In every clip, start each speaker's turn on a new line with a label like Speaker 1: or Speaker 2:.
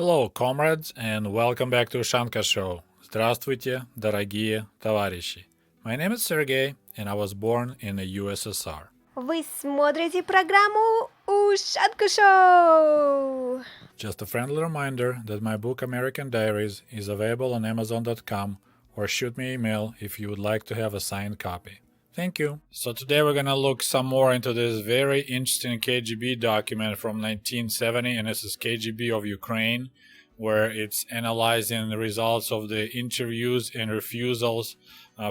Speaker 1: Hello, comrades, and welcome back to Ushanka Show. Здравствуйте, дорогие товарищи. My name is Sergey, and I was born in the USSR.
Speaker 2: Вы смотрите программу Ushanka Show.
Speaker 1: Just a friendly reminder that my book American Diaries is available on Amazon.com, or shoot me an email if you would like to have a signed copy. Thank you. So today we're gonna look some more into this very interesting KGB document from 1970, and this is KGB of Ukraine, where it's analyzing the results of the interviews and refusals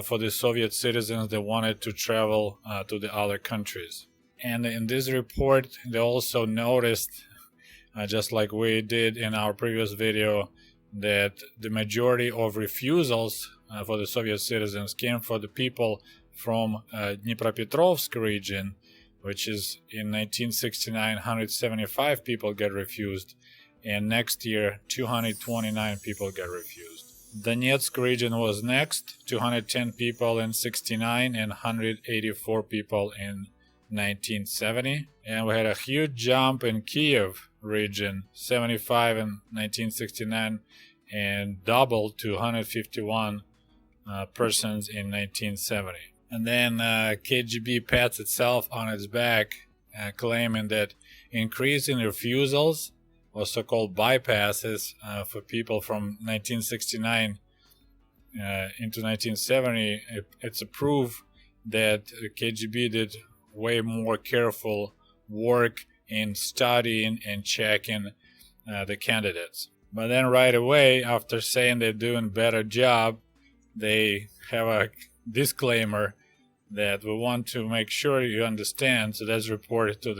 Speaker 1: for the Soviet citizens that wanted to travel to the other countries. And in this report, they also noticed, just like we did in our previous video, that the majority of refusals for the Soviet citizens came for the people from Dnipropetrovsk region, which is in 1969, 175 people got refused, and next year 229 people got refused. Donetsk region was next, 210 people in 69 and 184 people in 1970. And we had a huge jump in Kiev region, 75 in 1969 and doubled to 151 persons in 1970. And then KGB pats itself on its back, claiming that increase in refusals, or so-called bypasses, for people from 1969 into 1970, it's a proof that KGB did way more careful work in studying and checking the candidates. But then right away, after saying they're doing a better job, they have a disclaimer that we want to make sure you understand. So that's reported to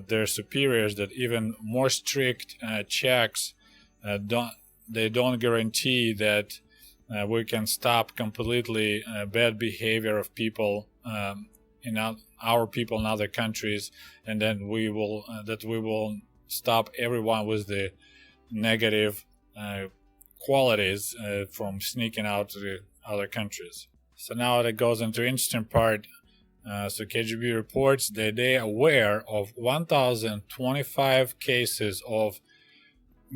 Speaker 1: their superiors, that even more strict checks don't guarantee that we can stop completely bad behavior of people in our people in other countries, and then we will stop everyone with the negative qualities from sneaking out to the other countries. So now that goes into interesting part. So KGB reports that they are aware of 1,025 cases of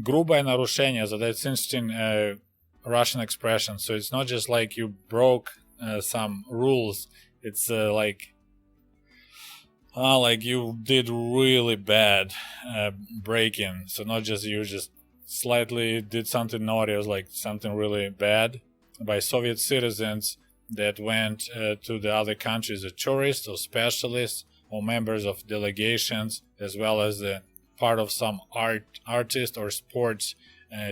Speaker 1: грубое нарушение. So that's interesting Russian expression. So it's not just like you broke some rules. It's like you did really bad breaking. So not just you just slightly did something naughty. It was like something really bad by Soviet citizens that went to the other countries as tourists or specialists or members of delegations, as well as part of some artist or sports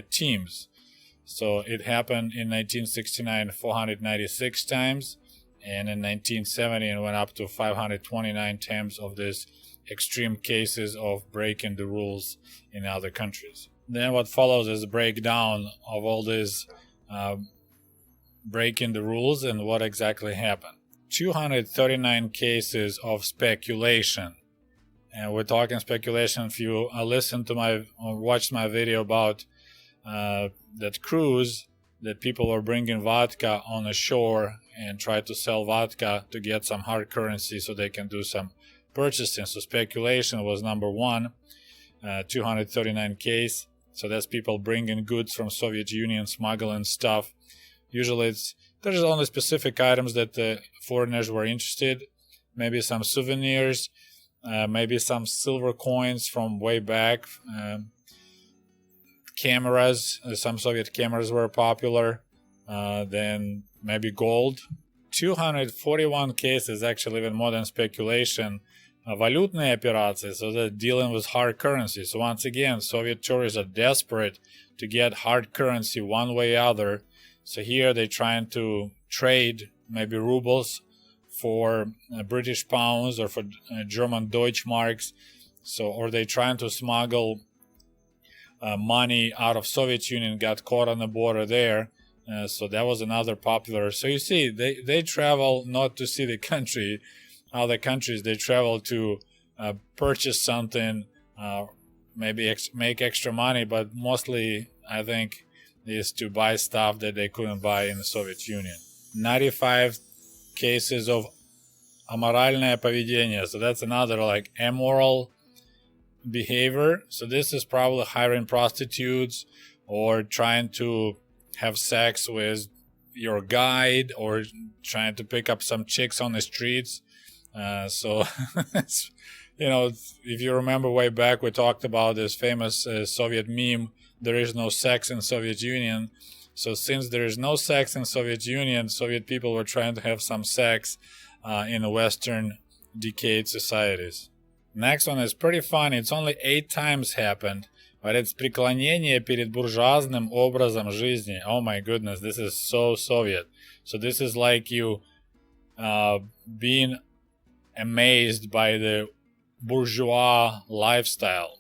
Speaker 1: teams. So it happened in 1969 496 times, and in 1970 it went up to 529 times of these extreme cases of breaking the rules in other countries. Then what follows is a breakdown of all these breaking the rules and what exactly happened. 239 cases of speculation. And we're talking speculation. If you listened to or watched my video about that cruise, that people were bringing vodka on the shore and tried to sell vodka to get some hard currency so they can do some purchasing. So speculation was number one, 239 case. So that's people bringing goods from Soviet Union, smuggling stuff. Usually there's only specific items that the foreigners were interested. Maybe some souvenirs, maybe some silver coins from way back. Cameras, some Soviet cameras were popular. Then maybe gold. 241 cases, actually even more than speculation. Валютные операции, so they're dealing with hard currency. So once again, Soviet tourists are desperate to get hard currency one way or other. So here they're trying to trade maybe rubles for British pounds or for German Deutschmarks. So, or they're trying to smuggle money out of Soviet Union, got caught on the border there. So that was another popular. So you see, they travel not to see the country, other countries. They travel to purchase something, maybe make extra money, but mostly I think is to buy stuff that they couldn't buy in the Soviet Union. 95 cases of аморальное поведение. So that's another like immoral behavior. So this is probably hiring prostitutes or trying to have sex with your guide or trying to pick up some chicks on the streets. So, if you remember way back, we talked about this famous Soviet meme, there is no sex in Soviet Union. So since there is no sex in Soviet Union, Soviet people were trying to have some sex in Western decayed societies. Next one is pretty funny. It's only 8 times happened, but it's преклонение перед буржуазным образом жизни. Oh my goodness, this is so Soviet. So this is like you being amazed by the bourgeois lifestyle.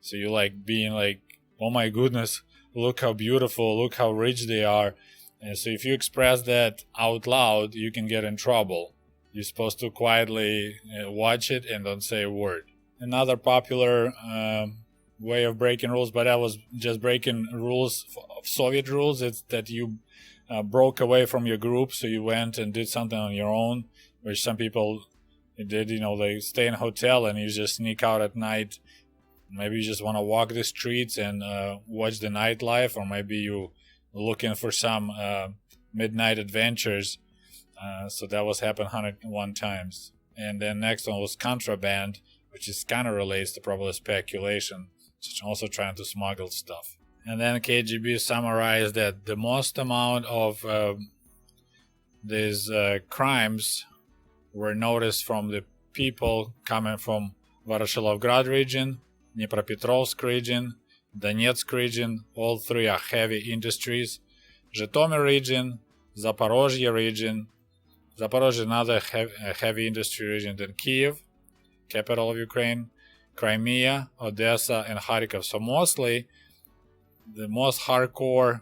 Speaker 1: So you like being like, oh my goodness, look how beautiful, look how rich they are. And so if you express that out loud, you can get in trouble. You're supposed to quietly watch it and don't say a word. Another popular way of breaking rules, but I was just breaking rules, Soviet rules. It's that you broke away from your group, so you went and did something on your own, which some people did. They stay in a hotel and you just sneak out at night. Maybe you just want to walk the streets and watch the nightlife, or maybe you looking for some midnight adventures. So that was happened 101 times. And then next one was contraband, which is kind of relates to probably speculation, also trying to smuggle stuff. And then KGB summarized that the most amount of these crimes were noticed from the people coming from Voroshilовgrad region, Dnipropetrovsk region, Donetsk region. All three are heavy industries. Zhytomyr region, Zaporozhye region. Zaporozhye, another heavy industry region. Then Kiev, capital of Ukraine, Crimea, Odessa, and Kharkov. So mostly the most hardcore,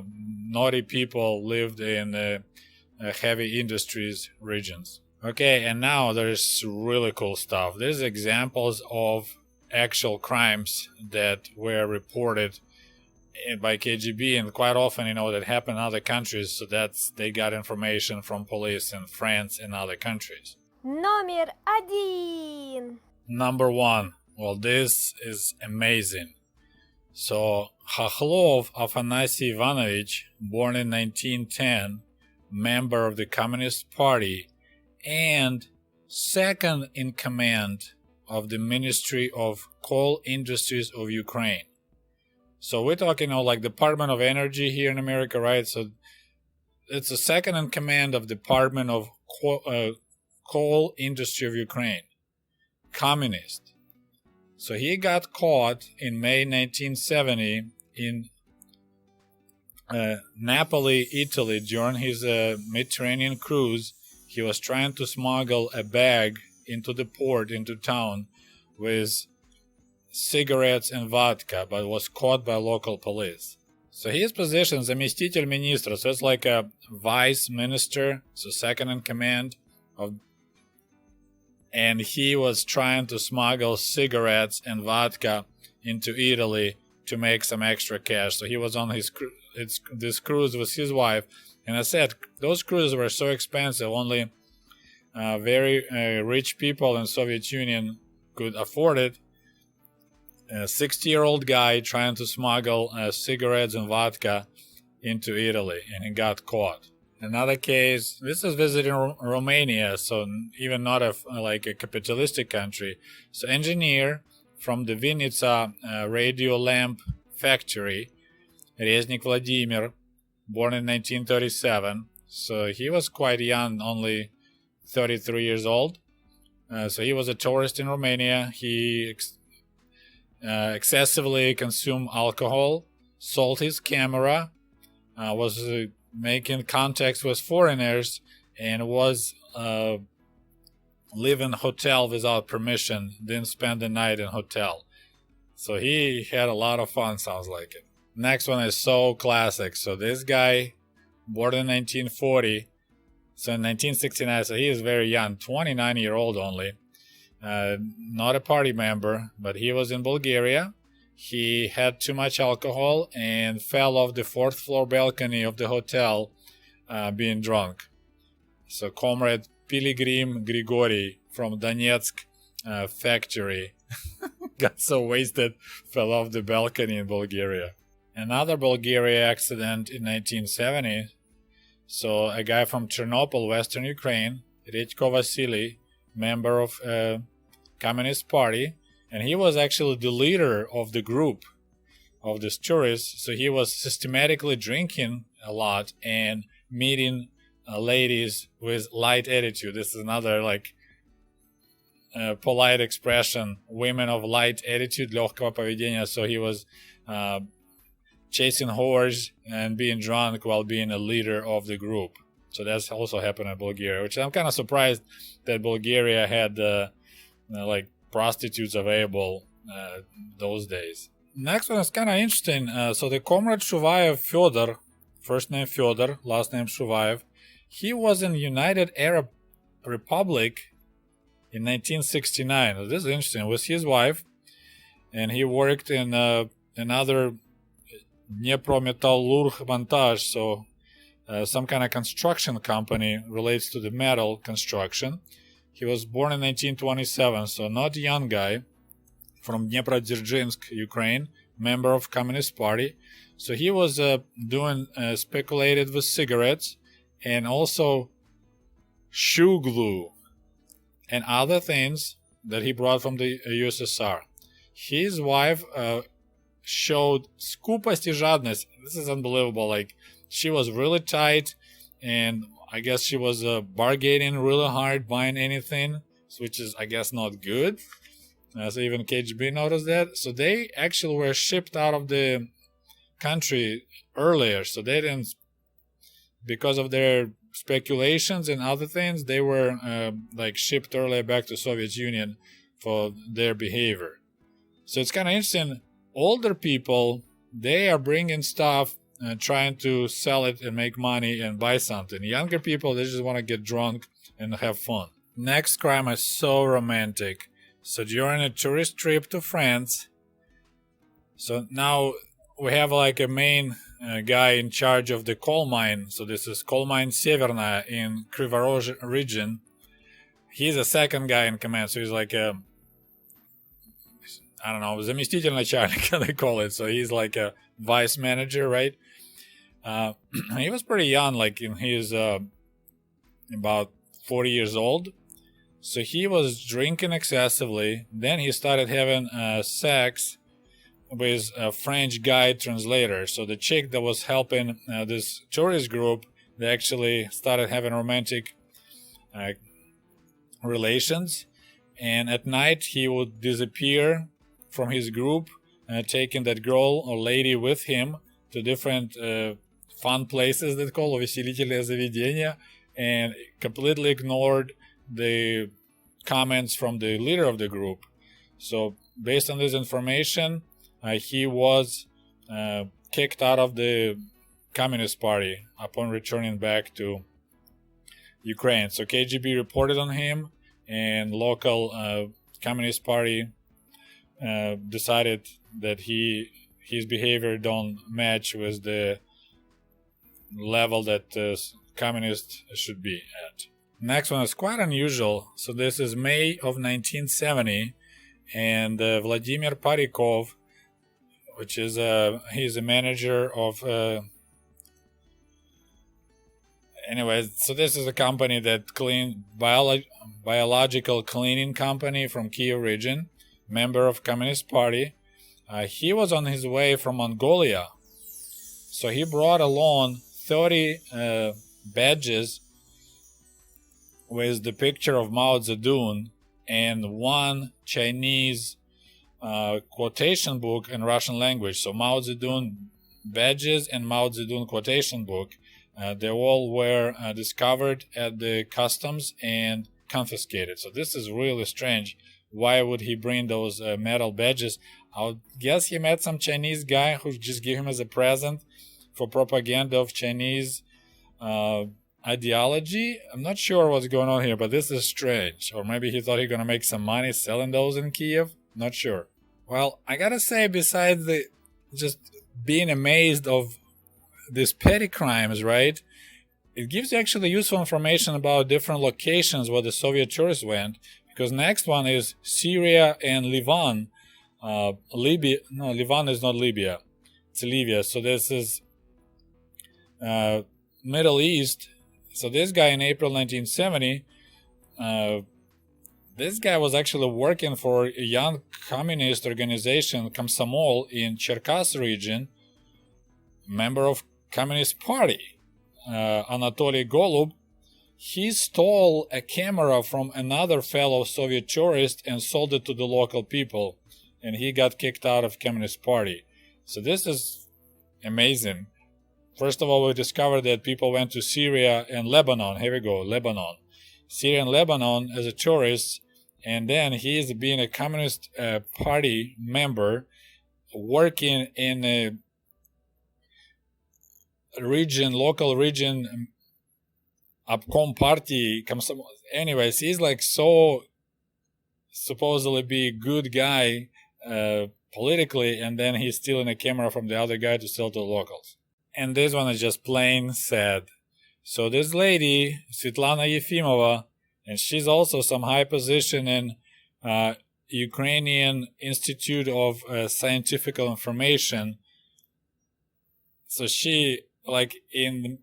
Speaker 1: naughty people lived in the heavy industries regions. Okay, and now there's really cool stuff. There's examples of actual crimes that were reported by KGB, and quite often, that happen in other countries. So they got information from police in France and other countries.
Speaker 2: Номер 1.
Speaker 1: Number 1. Well, this is amazing. So, Khokhlov Afanasy Ivanovich, born in 1910, member of the Communist Party, and second in command of the Ministry of Coal Industries of Ukraine. So we're talking like Department of Energy here in America, right? So it's the second in command of Department of Coal Industry of Ukraine, communist. So he got caught in May 1970 in Napoli, Italy, during his Mediterranean cruise. He was trying to smuggle a bag into the port, into town, with cigarettes and vodka, but was caught by local police. So his position is заместитель министра, so it's like a vice minister, so second in command of, and he was trying to smuggle cigarettes and vodka into Italy to make some extra cash. So he was on this cruise with his wife, and I said those cruises were so expensive, only very rich people in Soviet Union could afford it. A 60-year-old guy trying to smuggle cigarettes and vodka into Italy, and he got caught. Another case, this is visiting Romania, so even not a capitalistic country. So engineer from the Vinica radio lamp factory, Reznik Vladimir, born in 1937. So he was quite young, only 33 years old. So he was a tourist in Romania. He excessively consumed alcohol, sold his camera, was making contacts with foreigners, and was live in hotel without permission, didn't spend the night in hotel. So he had a lot of fun, sounds like it. Next one is so classic. So this guy, born in 1940, so in 1969, so he is very young, 29-year-old only. Not a party member, but he was in Bulgaria. He had too much alcohol and fell off the 4th floor balcony of the hotel being drunk. So comrade Piligrim Grigori from Donetsk factory got so wasted, fell off the balcony in Bulgaria. Another Bulgaria accident in 1970. So a guy from Chernobyl, Western Ukraine, Redko Vasily, member of Communist Party, and he was actually the leader of the group of these tourists. So he was systematically drinking a lot and meeting ladies with light attitude. This is another polite expression, women of light attitude, легкого поведения. So he was chasing whores and being drunk while being a leader of the group. So that's also happened in Bulgaria, which I'm kind of surprised that Bulgaria had prostitutes available those days. Next one is kind of interesting. So the comrade Shuvayev Fyodor, first name Fyodor, last name Shuvayev, he was in United Arab Republic in 1969. So this is interesting. It was his wife, and he worked in another Dnieprometallurg Montage, so some kind of construction company relates to the metal construction. He was born in 1927, so not a young guy, from Dneprodzerzhinsk, Ukraine, member of Communist Party. So he was speculated with cigarettes and also shoe glue and other things that he brought from the USSR. His wife showed скупость и жадность. This is unbelievable. She was really tight, and I guess she was bargaining really hard, buying anything, which is, I guess, not good. So even KGB noticed that. So they actually were shipped out of the country earlier. So they didn't, because of their speculations and other things, they were shipped earlier back to Soviet Union for their behavior. So it's kind of interesting. Older people, they are bringing stuff and trying to sell it and make money and buy something. Younger people, they just want to get drunk and have fun. Next crime is so romantic. So during a tourist trip to France, so now we have a main guy in charge of the coal mine. So this is coal mine Severna in Krivorozh region. He's a second guy in command. So he's I don't know, заместитель начальника, they call it. So he's like a vice manager, right? He was pretty young, he was about 40 years old. So he was drinking excessively. Then he started having sex with a French guide translator. So the chick that was helping this tourist group, they actually started having romantic relations. And at night he would disappear from his group, taking that girl or lady with him to different fun places that call увеселительные заведения, and completely ignored the comments from the leader of the group. So based on this information, he was kicked out of the Communist Party upon returning back to Ukraine. So KGB reported on him, and local Communist Party decided that his behavior don't match with the level that communists should be at. Next one is quite unusual. So this is May of 1970, and Vladimir Parikov, which is he's a manager of anyway, so this is a company that clean biological cleaning company from Kiev region, member of Communist Party. He was on his way from Mongolia, so he brought along 30 badges with the picture of Mao Zedong and one Chinese quotation book in Russian language. So Mao Zedong badges and Mao Zedong quotation book, they all were discovered at the customs and confiscated. So this is really strange. Why would he bring those metal badges? I would guess he met some Chinese guy who just gave him as a present for propaganda of Chinese ideology. I'm not sure what's going on here, but this is strange. Or maybe he thought he was going to make some money selling those in Kiev. Not sure. Well, I gotta say, besides the just being amazed of these petty crimes, right? It gives you actually useful information about different locations where the Soviet tourists went. Because next one is Syria and Lebanon. Libya. No, Livan is not Libya. It's Libya. So this is Middle East. So this guy in April 1970, this guy was actually working for a young communist organization, Komsomol, in Cherkasy region, member of Communist Party, Anatoly Golub. He stole a camera from another fellow Soviet tourist and sold it to the local people, and he got kicked out of Communist Party. So this is amazing. First of all, we discovered that people went to Syria and Lebanon. Here we go, Lebanon. Syria and Lebanon as a tourist, and then he is being a Communist Party member, working in a region, local region, Obkom Party. Anyways, he's like so supposedly be a good guy politically, and then he's stealing a camera from the other guy to sell to the locals. And this one is just plain sad. So this lady, Svetlana Yefimova, and she's also some high position in Ukrainian Institute of Scientific Information. So she like in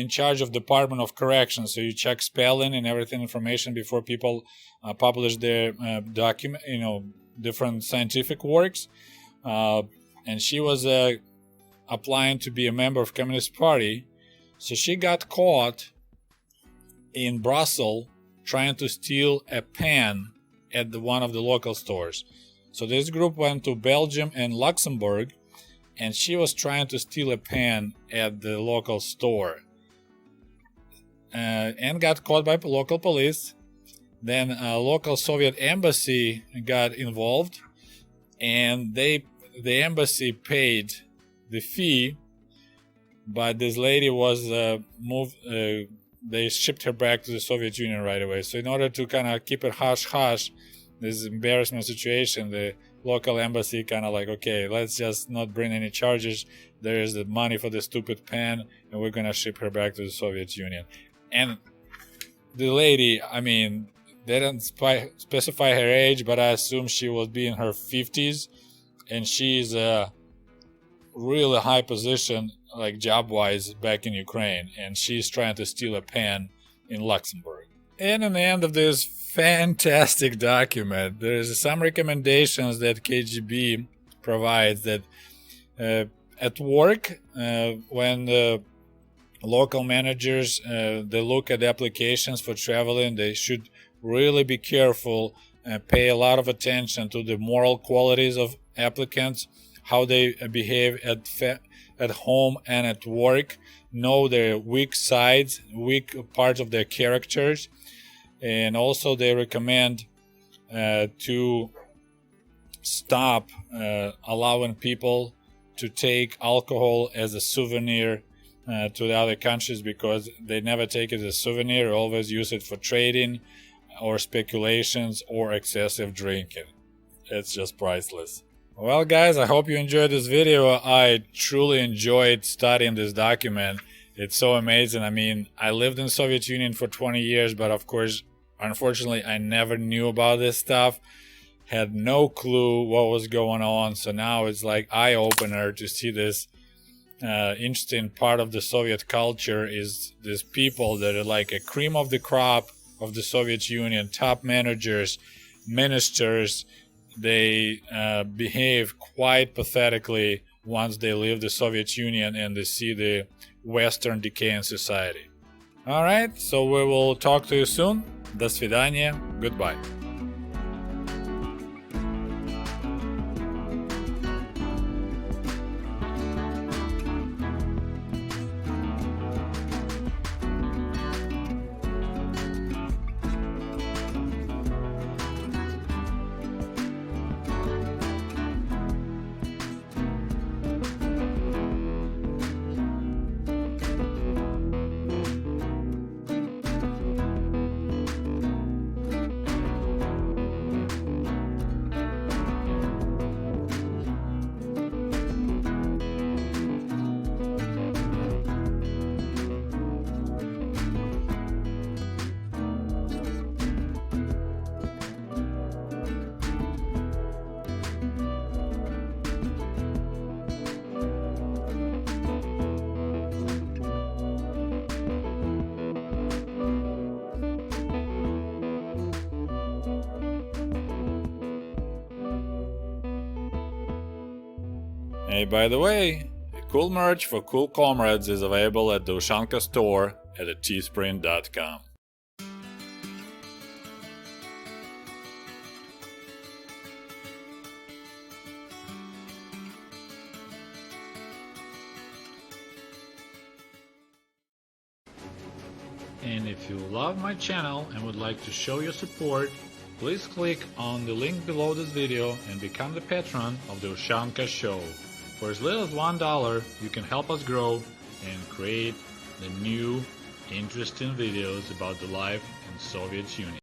Speaker 1: charge of Department of Corrections. So you check spelling and everything information before people publish their document, different scientific works. And she was applying to be a member of Communist Party. So she got caught in Brussels trying to steal a pen at one of the local stores. So this group went to Belgium and Luxembourg, and she was trying to steal a pen at the local store. And got caught by local police. Then a local Soviet embassy got involved, and the embassy paid the fee, but this lady was moved. They shipped her back to the Soviet Union right away. So in order to kind of keep it hush-hush, this embarrassment situation, the local embassy kind of like, okay, let's just not bring any charges. There is the money for the stupid pen, and we're going to ship her back to the Soviet Union. And the lady, I mean, they didn't specify her age, but I assume she was in her 50s, and she's a really high position, like job-wise, back in Ukraine, and she's trying to steal a pen in Luxembourg. And in the end of this fantastic document, there is some recommendations that KGB provides that at work, when the local managers they look at the applications for traveling, they should really be careful and pay a lot of attention to the moral qualities of applicants, how they behave at home and at work, know their weak sides, weak parts of their characters. And also they recommend to stop allowing people to take alcohol as a souvenir to the other countries, because they never take it as a souvenir, always use it for trading or speculations or excessive drinking. It's just priceless. Well guys, I hope you enjoyed this video. I truly enjoyed studying this document. It's so amazing. I mean, I lived in the Soviet Union for 20 years, but of course, unfortunately, I never knew about this stuff. Had no clue what was going on. So now it's like eye-opener to see this interesting part of the Soviet culture, is these people that are like a cream of the crop of the Soviet Union, top managers, ministers. They behave quite pathetically once they leave the Soviet Union and they see the Western decaying society. Alright, so we will talk to you soon. До свидания. Goodbye. Hey, by the way, cool merch for cool comrades is available at the Ushanka store at teespring.com. And if you love my channel and would like to show your support, please click on the link below this video and become the patron of the Ushanka Show. For as little as $1, you can help us grow and create the new, interesting videos about the life in Soviet Union.